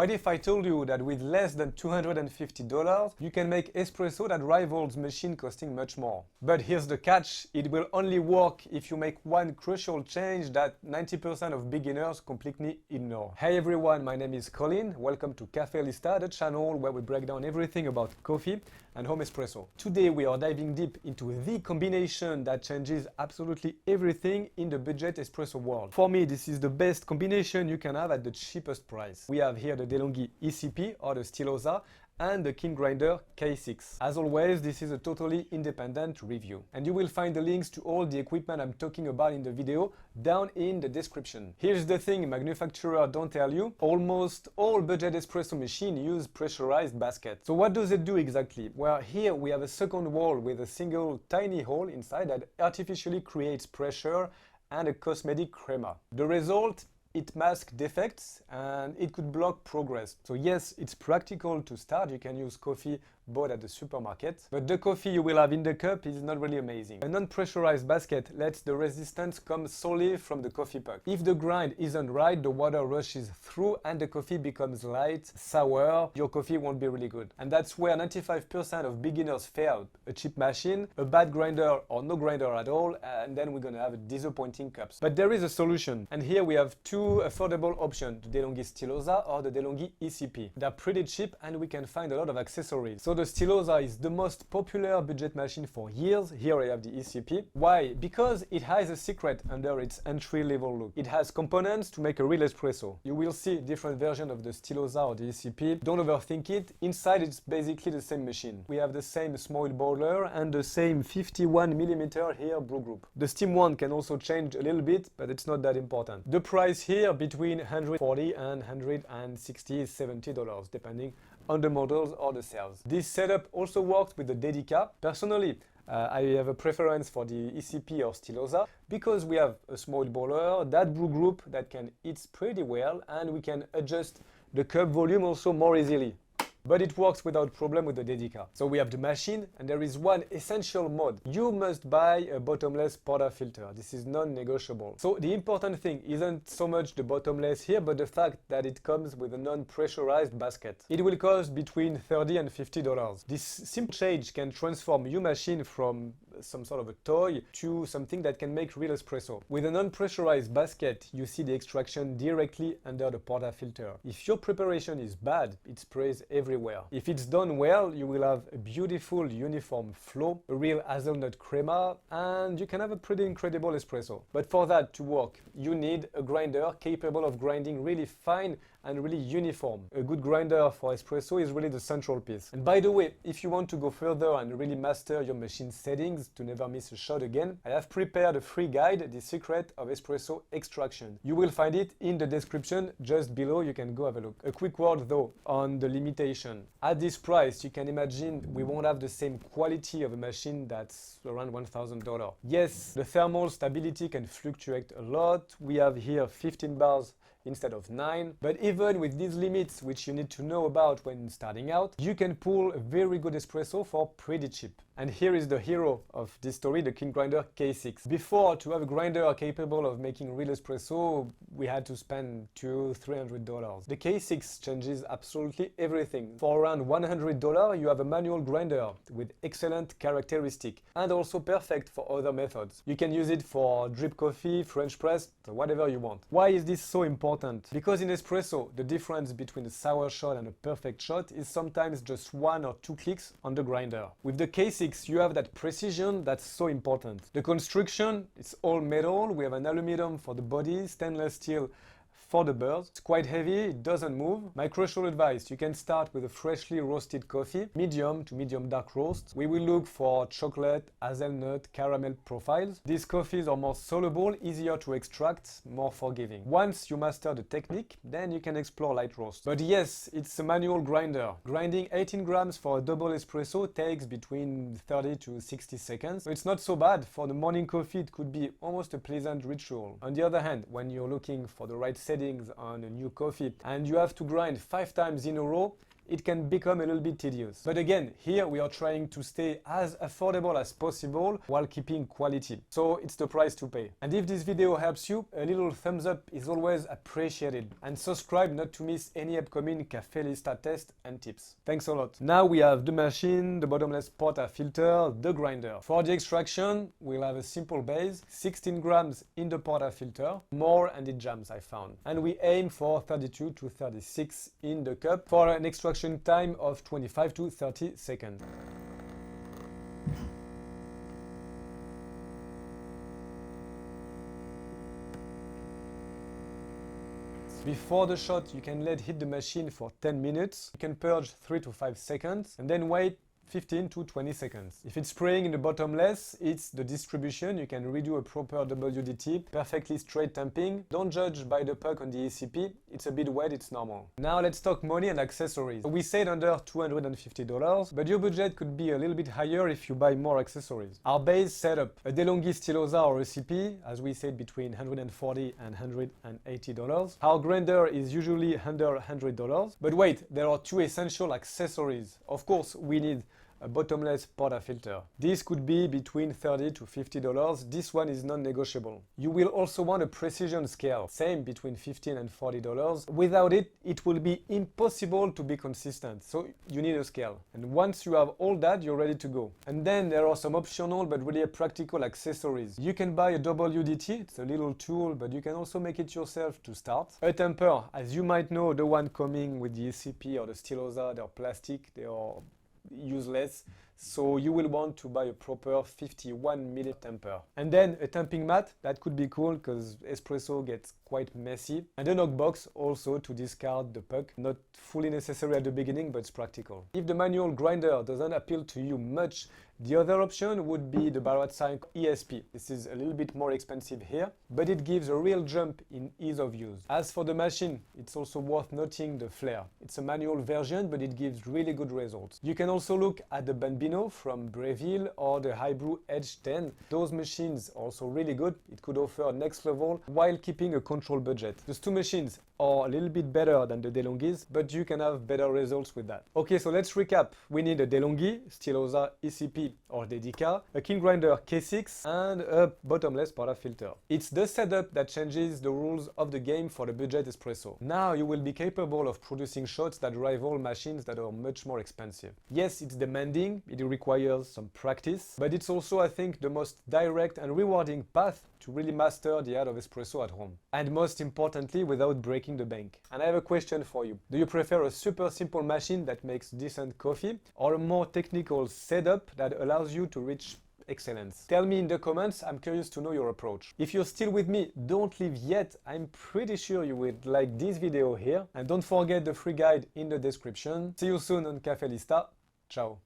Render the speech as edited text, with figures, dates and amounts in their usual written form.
What if I told you that with less than $250, you can make espresso that rivals machine costing much more? But here's the catch, it will only work if you make one crucial change that 90% of beginners completely ignore. Hey everyone, my name is Colin. Welcome to Cafe Lista, the channel where we break down everything about coffee and home espresso. Today we are diving deep into the combination that changes absolutely everything in the budget espresso world. For me, this is the best combination you can have at the cheapest price. We have here the Delonghi ECP or the Stilosa and the Kingrinder K6. As always, this is a totally independent review. And you will find the links to all the equipment I'm talking about in the video down in the description. Here's the thing manufacturers don't tell you. Almost all budget espresso machines use pressurized baskets. So what does it do exactly? Well, here we have a second wall with a single tiny hole inside that artificially creates pressure and a cosmetic crema. The result? It masks defects and it could block progress. So yes, it's practical to start. You can use coffee bought at the supermarket, but the coffee you will have in the cup is not really amazing. A non-pressurized basket lets the resistance come solely from the coffee puck. If the grind isn't right, the water rushes through and the coffee becomes light, sour, your coffee won't be really good. And that's where 95% of beginners fail. A cheap machine, a bad grinder or no grinder at all, and then we're gonna have disappointing cups. But there is a solution, and here we have two affordable options, the Delonghi Stilosa or the Delonghi ECP. They're pretty cheap and we can find a lot of accessories. So the Stilosa is the most popular budget machine for years. Here I have the ECP. Why? Because it has a secret under its entry-level look. It has components to make a real espresso. You will see different versions of the Stilosa or the ECP. Don't overthink it. Inside it's basically the same machine. We have the same small boiler and the same 51mm here brew group. The steam one can also change a little bit, but it's not that important. The price here between $140 and $160, $70 depending on the models or the cells. This setup also works with the Dedica. Personally, I have a preference for the ECP or Stilosa because we have a small boiler, that brew group that can heat pretty well, and we can adjust the cup volume also more easily. But it works without problem with the Dedica. So we have the machine, and there is one essential mod. You must buy a bottomless portafilter. This is non-negotiable. So the important thing isn't so much the bottomless here, but the fact that it comes with a non-pressurized basket. It will cost between $30 and $50. This simple change can transform your machine from some sort of a toy to something that can make real espresso. With a non-pressurized basket, you see the extraction directly under the portafilter. If your preparation is bad, it sprays everywhere. If it's done well, you will have a beautiful uniform flow, a real hazelnut crema, and you can have a pretty incredible espresso. But for that to work, you need a grinder capable of grinding really fine and really uniform. A good grinder for espresso is really the central piece. And by the way, if you want to go further and really master your machine settings to never miss a shot again, I have prepared a free guide, The Secret of Espresso Extraction. You will find it in the description just below, you can go have a look. A quick word though on the limitation. At this price, you can imagine we won't have the same quality of a machine that's around $1,000. Yes, the thermal stability can fluctuate a lot. We have here 15 bars instead of 9. But even with these limits, which you need to know about when starting out, you can pull a very good espresso for pretty cheap. And here is the hero of this story, the Kingrinder K6. Before, to have a grinder capable of making real espresso, we had to spend $200–300. The K6 changes absolutely everything. For around $100, you have a manual grinder with excellent characteristics and also perfect for other methods. You can use it for drip coffee, French press, whatever you want. Why is this so important? Because in espresso, the difference between a sour shot and a perfect shot is sometimes just 1 or 2 clicks on the grinder. With the K6, you have that precision that's so important. The construction, it's all metal. We have an aluminum for the body, stainless steel for the birds. It's quite heavy, it doesn't move. My crucial advice, you can start with a freshly roasted coffee, medium to medium dark roast. We will look for chocolate, hazelnut, caramel profiles. These coffees are more soluble, easier to extract, more forgiving. Once you master the technique, then you can explore light roast. But yes, it's a manual grinder. Grinding 18 grams for a double espresso takes between 30 to 60 seconds. So it's not so bad. For the morning coffee, it could be almost a pleasant ritual. On the other hand, when you're looking for the right setting on a new coffee and you have to grind 5 times in a row, it can become a little bit tedious. But again, here we are trying to stay as affordable as possible while keeping quality. So it's the price to pay. And if this video helps you, a little thumbs up is always appreciated. And subscribe not to miss any upcoming Cafe Lista test and tips. Thanks a lot. Now we have the machine, the bottomless portafilter, the grinder. For the extraction, we'll have a simple base, 16 grams in the portafilter, more and it jams, I found. And we aim for 32 to 36 in the cup for an extraction time of 25 to 30 seconds. Before the shot, you can let hit the machine for 10 minutes. You can purge 3 to 5 seconds and then wait 15 to 20 seconds. If it's spraying in the bottomless, it's the distribution. You can redo a proper WDT, perfectly straight tamping. Don't judge by the puck on the ECP. It's a bit wet, it's normal. Now let's talk money and accessories. We said under $250, but your budget could be a little bit higher if you buy more accessories. Our base setup, a Delonghi Stilosa or ECP, as we said, between $140 and $180. Our grinder is usually under $100. But wait, there are two essential accessories. Of course, we need a bottomless portafilter. This could be between $30 to $50. This one is non-negotiable. You will also want a precision scale, same between $15 and $40. Without it, it will be impossible to be consistent. So you need a scale. And once you have all that, you're ready to go. And then there are some optional but really practical accessories. You can buy a WDT, it's a little tool, but you can also make it yourself to start. A tamper, as you might know, the one coming with the ECP or the Stilosa, they're plastic, they are useless, so you will want to buy a proper 51 ml tamper. And then a tamping mat, that could be cool because espresso gets quite messy. And a knock box also to discard the puck. Not fully necessary at the beginning, but it's practical. If the manual grinder doesn't appeal to you much, the other option would be the Delonghi ECP. This is a little bit more expensive here, but it gives a real jump in ease of use. As for the machine, it's also worth noting the flare. It's a manual version, but it gives really good results. You can also look at the Bambino from Breville or the Highbrew Edge 10. Those machines are also really good. It could offer next level while keeping a controlled budget. Those two machines are a little bit better than the Delonghis, but you can have better results with that. Okay, so let's recap. We need a Delonghi, Stilosa ECP or Dedica, a Kingrinder K6 and a bottomless portafilter. It's the setup that changes the rules of the game for the budget espresso. Now you will be capable of producing shots that rival machines that are much more expensive. Yes, it's demanding, it requires some practice, but it's also, I think, the most direct and rewarding path to really master the art of espresso at home. And most importantly, without breaking the bank. And I have a question for you. Do you prefer a super simple machine that makes decent coffee or a more technical setup that allows you to reach excellence? Tell me in the comments, I'm curious to know your approach. If you're still with me, don't leave yet. I'm pretty sure you would like this video here. And don't forget the free guide in the description. See you soon on Cafe Lista. Ciao.